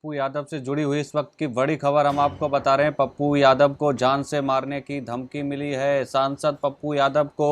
पप्पू यादव से जुड़ी हुई इस वक्त की बड़ी खबर हम आपको बता रहे हैं। पप्पू यादव को जान से मारने की धमकी मिली है। सांसद पप्पू यादव को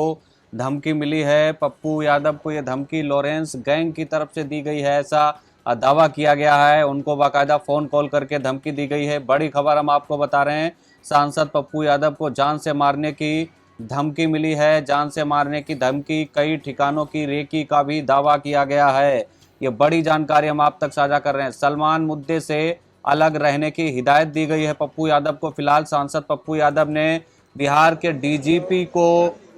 धमकी मिली है। पप्पू यादव को यह धमकी लॉरेंस गैंग की तरफ से दी गई है, ऐसा दावा किया गया है। उनको बाकायदा फोन कॉल करके धमकी दी गई है। बड़ी खबर हम आपको बता रहे हैं। सांसद पप्पू यादव को जान से मारने की धमकी मिली है। जान से मारने की धमकी, कई ठिकानों की रेकी का भी दावा किया गया है। ये बड़ी जानकारी हम आप तक साझा कर रहे हैं। सलमान मुद्दे से अलग रहने की हिदायत दी गई है पप्पू यादव को। फिलहाल सांसद पप्पू यादव ने बिहार के डीजीपी को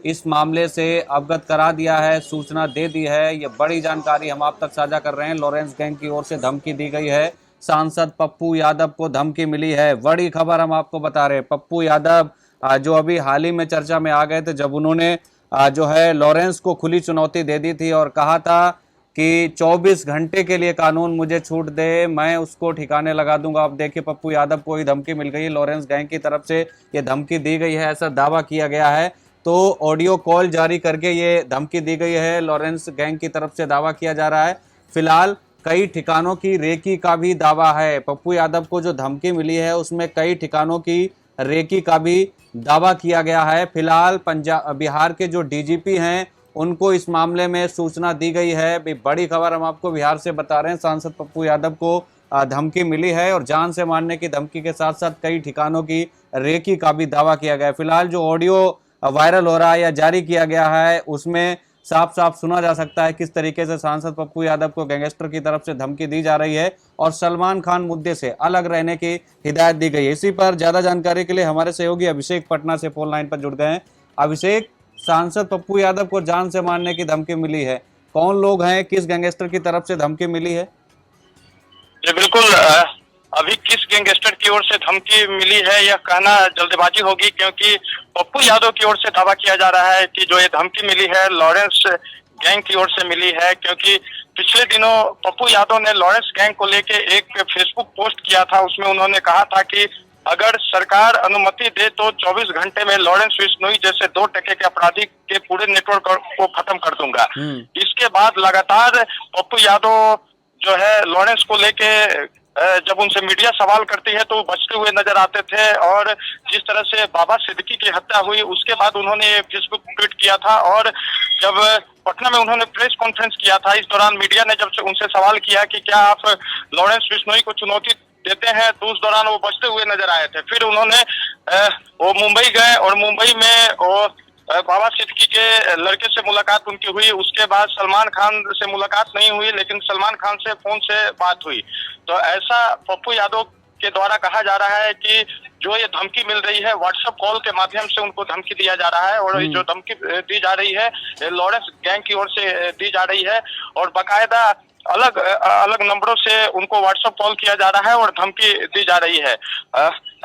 इस मामले से अवगत करा दिया है, सूचना दे दी है। ये बड़ी जानकारी हम आप तक साझा कर रहे हैं। लॉरेंस गैंग की ओर से धमकी दी गई है। सांसद पप्पू यादव को धमकी मिली है। बड़ी खबर हम आपको बता रहे हैं। पप्पू यादव जो अभी हाल ही में चर्चा में आ गए थे, जब उन्होंने जो है लॉरेंस को खुली चुनौती दे दी थी और कहा था कि 24 घंटे के लिए कानून मुझे छूट दे, मैं उसको ठिकाने लगा दूंगा। अब देखिए पप्पू यादव को ही धमकी मिल गई। लॉरेंस गैंग की तरफ से ये धमकी दी गई है, ऐसा दावा किया गया है। तो ऑडियो कॉल जारी करके ये धमकी दी गई है। लॉरेंस गैंग की तरफ से दावा किया जा रहा है। फिलहाल कई ठिकानों की रेकी का भी दावा है। पप्पू यादव को जो धमकी मिली है उसमें कई ठिकानों की रेकी का भी दावा किया गया है। फिलहाल बिहार के जो डीजीपी हैं उनको इस मामले में सूचना दी गई है। बड़ी खबर हम आपको बिहार से बता रहे हैं। सांसद पप्पू यादव को धमकी मिली है और जान से मारने की धमकी के साथ साथ कई ठिकानों की रेकी का भी दावा किया गया है। फिलहाल जो ऑडियो वायरल हो रहा है या जारी किया गया है उसमें साफ साफ सुना जा सकता है किस तरीके से सांसद पप्पू यादव को गैंगस्टर की तरफ से धमकी दी जा रही है और सलमान खान मुद्दे से अलग रहने की हिदायत दी गई है। इसी पर ज्यादा जानकारी के लिए हमारे सहयोगी अभिषेक पटना से फोन लाइन पर जुड़ गए हैं। अभिषेक, सांसद पप्पू यादव को जान से मारने की धमकी मिली है, कौन लोग हैं, किस गैंगस्टर की तरफ से धमकी मिली है? जी बिल्कुल। अभी किस गैंगस्टर की ओर से धमकी मिली है यह कहना जल्दबाजी होगी, क्योंकि पप्पू यादव की ओर से दावा किया जा रहा है कि जो ये धमकी मिली है लॉरेंस गैंग की ओर से मिली है। क्योंकि पिछले दिनों पप्पू यादव ने लॉरेंस गैंग को लेके एक फेसबुक पोस्ट किया था। उसमें उन्होंने कहा था कि अगर सरकार अनुमति दे तो 24 घंटे में लॉरेंस बिश्नोई जैसे 2 टके के अपराधी के पूरे नेटवर्क को खत्म कर दूंगा। इसके बाद लगातार पप्पू यादव जो है लॉरेंस को लेके जब उनसे मीडिया सवाल करती है तो बचते हुए नजर आते थे। और जिस तरह से बाबा सिद्दीकी की हत्या हुई उसके बाद उन्होंने फेसबुक ट्वीट किया था और जब पटना में उन्होंने प्रेस कॉन्फ्रेंस किया था, इस दौरान मीडिया ने जब से उनसे सवाल किया कि क्या आप लॉरेंस बिश्नोई को चुनौती देते हैं, तो उस दौरान वो बचते हुए नजर आए थे। फिर उन्होंने वो मुंबई गए और मुंबई में वो बाबा सिद्दीकी के लड़के से मुलाकात उनकी हुई। उसके बाद सलमान खान से मुलाकात नहीं हुई, लेकिन सलमान खान से फोन से बात हुई। तो ऐसा पप्पू यादव के द्वारा कहा जा रहा है कि जो ये धमकी मिल रही है व्हाट्सएप कॉल के माध्यम से उनको धमकी दिया जा रहा है और जो धमकी दी जा रही है लॉरेंस गैंग की ओर से दी जा रही है और बाकायदा अलग अलग नंबरों से उनको व्हाट्सएप कॉल किया जा रहा है और धमकी दी जा रही है।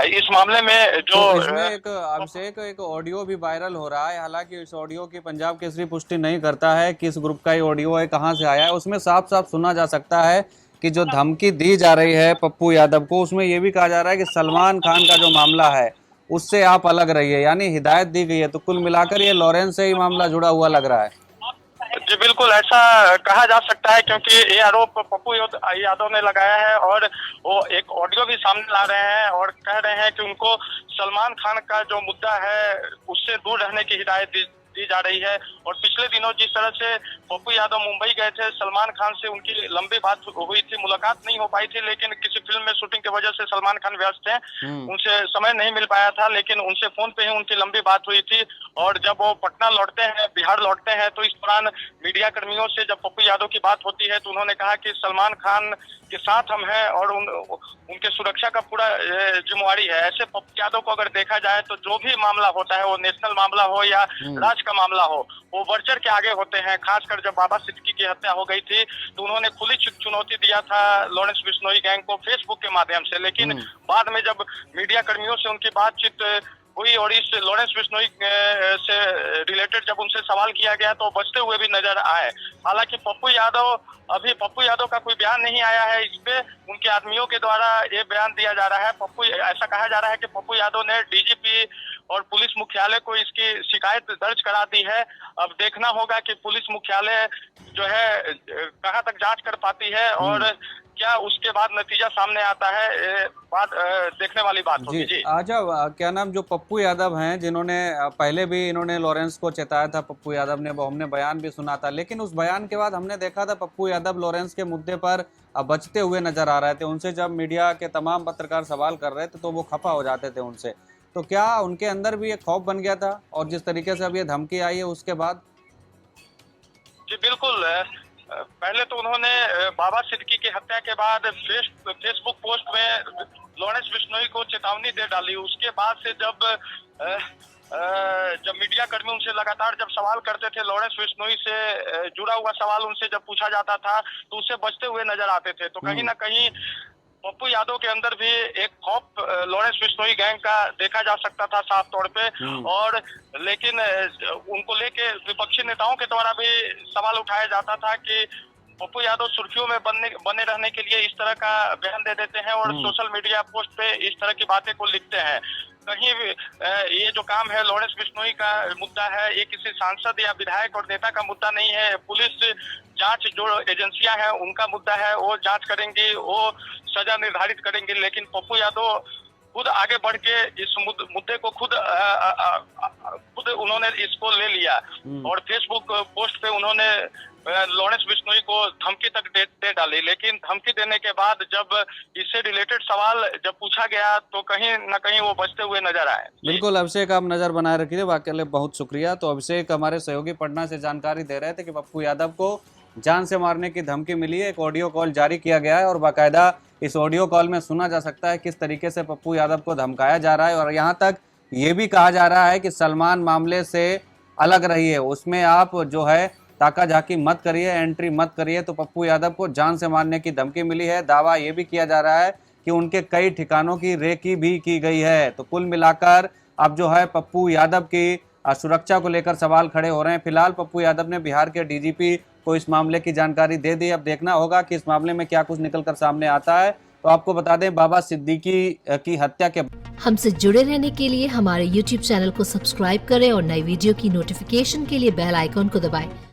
इस मामले में जो तो इसमें एक अभिषेक एक ऑडियो भी वायरल हो रहा है। हालांकि इस ऑडियो की पंजाब केसरी पुष्टि नहीं करता है किस ग्रुप का ये ऑडियो है, कहां से आया है। उसमें साफ साफ सुना जा सकता है कि जो धमकी दी जा रही है पप्पू यादव को, उसमें यह भी कहा जा रहा है कि सलमान खान का जो मामला है उससे आप अलग रहिए, यानी हिदायत दी गई है। तो कुल मिलाकर ये लॉरेंस से ही मामला जुड़ा हुआ लग रहा है। जी बिल्कुल, ऐसा कहा जा सकता है, क्योंकि ये आरोप पप्पू यादव ने लगाया है और वो एक ऑडियो भी सामने ला रहे हैं और कह रहे हैं कि उनको सलमान खान का जो मुद्दा है उससे दूर रहने की हिदायत दी जा रही है। और पिछले दिनों जिस तरह से पप्पू यादव मुंबई गए थे, सलमान खान से उनकी लंबी बात हुई थी, मुलाकात नहीं हो पाई थी, लेकिन किसी फिल्म में शूटिंग की वजह से सलमान खान व्यस्त थे, उनसे समय नहीं मिल पाया था, लेकिन उनसे फोन पे ही उनकी लंबी बात हुई थी। और जब वो पटना लौटते हैं, बिहार लौटते हैं, तो इस दौरान मीडिया कर्मियों से जब पप्पू यादव की बात होती है तो उन्होंने कहा कि सलमान खान के साथ हम हैं और उनके सुरक्षा का पूरा जिम्मेवारी है। ऐसे पप्पू यादव को अगर देखा जाए तो जो भी मामला होता है, वो नेशनल मामला हो या राज्य का मामला हो, वो बढ़ चढ़ के आगे होते हैं। खासकर जब बाबा सिद्दीकी की हत्या हो गई थी तो उन्होंने खुली चुनौती दिया था लॉरेंस बिश्नोई गैंग को फेसबुक के माध्यम से, लेकिन बाद में जब मीडिया कर्मियों से उनकी बातचीत हुई और इस लॉरेंस बिश्नोई से रिलेटेड जब उनसे सवाल किया गया तो बचते हुए भी नजर आए। हालांकि अभी पप्पू यादव का कोई बयान नहीं आया है इस पे, उनके आदमियों के द्वारा ये बयान दिया जा रहा है। ऐसा कहा जा रहा है कि पप्पू यादव ने डीजीपी और पुलिस मुख्यालय को इसकी शिकायत दर्ज करा दी है। अब देखना होगा कि पुलिस मुख्यालय जो है कहां तक जांच कर पाती है और क्या उसके बाद नतीजा सामने आता है, ये बात देखने वाली बात होगी। जी अच्छा, क्या नाम, जो पप्पू यादव हैं जिन्होंने पहले भी इन्होंने लॉरेंस को चेताया था, पप्पू यादव ने, वो हमने बयान भी सुना था, लेकिन उस बयान के बाद हमने देखा था पप्पू यादव लॉरेंस के मुद्दे पर बचते हुए नजर आ रहे थे। उनसे जब मीडिया के तमाम पत्रकार सवाल कर रहे थे तो वो खफा हो जाते थे उनसे। तो क्या उनके अंदर भी एक खौफ बन गया था, और जिस तरीके से अब ये धमकी आई है उसके बाद? जी बिल्कुल। पहले तो उन्होंने बाबा सिद्दीकी की हत्या के बाद फेसबुक पोस्ट में लॉरेंस बिश्नोई को चेतावनी दे डाली। उसके बाद से जब मीडिया कर्मी उनसे लगातार जब सवाल करते थे, लॉरेंस बिश्नोई से जुड़ा हुआ सवाल उनसे जब पूछा जाता था तो उससे बचते हुए नजर आते थे। तो कहीं ना कहीं पप्पू यादव के अंदर भी एक खौफ लॉरेंस बिश्नोई गैंग का देखा जा सकता था साफ तौर पे। और लेकिन उनको लेके विपक्षी नेताओं के द्वारा भी सवाल उठाया जाता था कि पप्पू यादव सुर्खियों में बने रहने के लिए इस तरह का बयान दे देते हैं और सोशल मीडिया पोस्ट पे इस तरह की बातें को लिखते हैं। कहीं भी ये जो काम है लॉरेंस बिश्नोई का मुद्दा है, ये किसी सांसद या विधायक और नेता का मुद्दा नहीं है। पुलिस जांच जो एजेंसियां हैं उनका मुद्दा है, वो जांच करेंगी, वो सजा निर्धारित करेंगे। लेकिन पप्पू यादव खुद आगे बढ़ के इस मुद्दे को खुद उन्होंने इसको ले लिया और फेसबुक पोस्ट पे उन्होंने लॉरेंस बिश्नोई को धमकी तक दे डाली। लेकिन धमकी देने के बाद जब इससे रिलेटेड सवाल जब पूछा गया तो कहीं ना कहीं वो बचते हुए नजर आए। बिल्कुल अभिषेक, आप नजर बनाए रखिए, वाकई लिए बहुत शुक्रिया। तो अभिषेक हमारे सहयोगी पटना से जानकारी दे रहे थे कि पप्पू यादव को जान से मारने की धमकी मिली है। एक ऑडियो कॉल जारी किया गया है और बाकायदा इस ऑडियो कॉल में सुना जा सकता है किस तरीके से पप्पू यादव को धमकाया जा रहा है। और यहाँ तक ये भी कहा जा रहा है कि सलमान मामले से अलग रहिए, उसमें आप जो है ताका झाकी मत करिए, एंट्री मत करिए। तो पप्पू यादव को जान से मारने की धमकी मिली है। दावा ये भी किया जा रहा है कि उनके कई ठिकानों की रेकी भी की गई है। तो कुल मिलाकर अब जो है पप्पू यादव की सुरक्षा को लेकर सवाल खड़े हो रहे हैं। फिलहाल पप्पू यादव ने बिहार के डीजीपी को इस मामले की जानकारी दे दी। अब देखना होगा कि इस मामले में क्या कुछ निकलकर सामने आता है। तो आपको बता दें, बाबा सिद्दीकी की हत्या के हमसे जुड़े रहने के लिए हमारे YouTube चैनल को सब्सक्राइब करें और नई वीडियो की नोटिफिकेशन के लिए बेल आइकॉन को दबाएं।